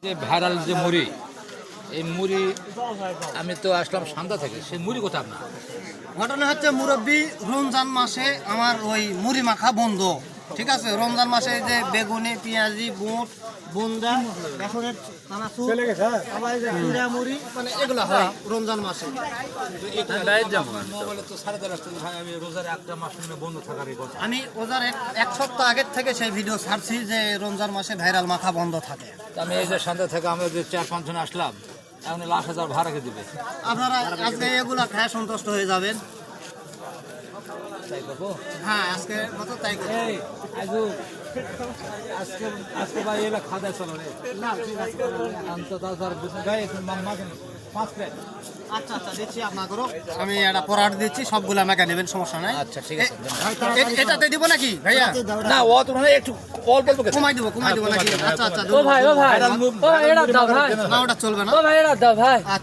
যে ভাইরাল যে মুড়ি, এই মুড়ি আমি তো আসলাম সান্দা থেকে, সেই মুড়ি কোথা আপনার? ঘটনা হচ্ছে মুরব্বী রমজান মাসে আমার ওই মুড়ি মাখা বন্ধ, ঠিক আছে। রমজান মাসে যে বেগুনি, পেঁয়াজি, বুট, বুন্দা, বেসনের চানাচুর, আবার এই যে জিরা মুড়ি, মানে এগুলো হয় রমজান মাসে। মোবাইলে তো সাড়ে 4 আসছে, ভাই আমি রোজার একটা মাস বন্ধ থাকার কথা। আমি ওজার এক সপ্তাহ আগের থেকে সেই ভিডিও ছাড়ছি যে রমজান মাসে ভাইরাল মাখা বন্ধ থাকে। আমি এই যে সান্দা থেকে আমরা যে 4-5 জন আসলাম, এখন 1,00,000 ভাড়া কে দিবে? আপনারা আজকে এগুলা খায় সন্তুষ্ট হয়ে যাবেন। তাই করবো? হ্যাঁ, আজকে মতো তাই করবো। এই আজু আজকে আজকে ভাই এলা খাওয়া চলো রে। না, ঠিক আছে। অন্তত তার গায়ে একটু মামা 5 প্লেট। আচ্ছা আচ্ছা, দিচ্ছি আপনাদেরও। আমি একটা পরাট দিচ্ছি, সবগুলো আমাকে নেবেন, সমস্যা নাই। আচ্ছা ঠিক আছে। এটাতে দিব নাকি ভাইয়া? না ও তো মানে একটু অল্প অল্প খেতে। কমাই দিব নাকি? আচ্ছা আচ্ছা, ও ভাই ও ভাই ও এরা দাও ভাই না ওটা চলবে না। ও ভাই এরা দাও ভাই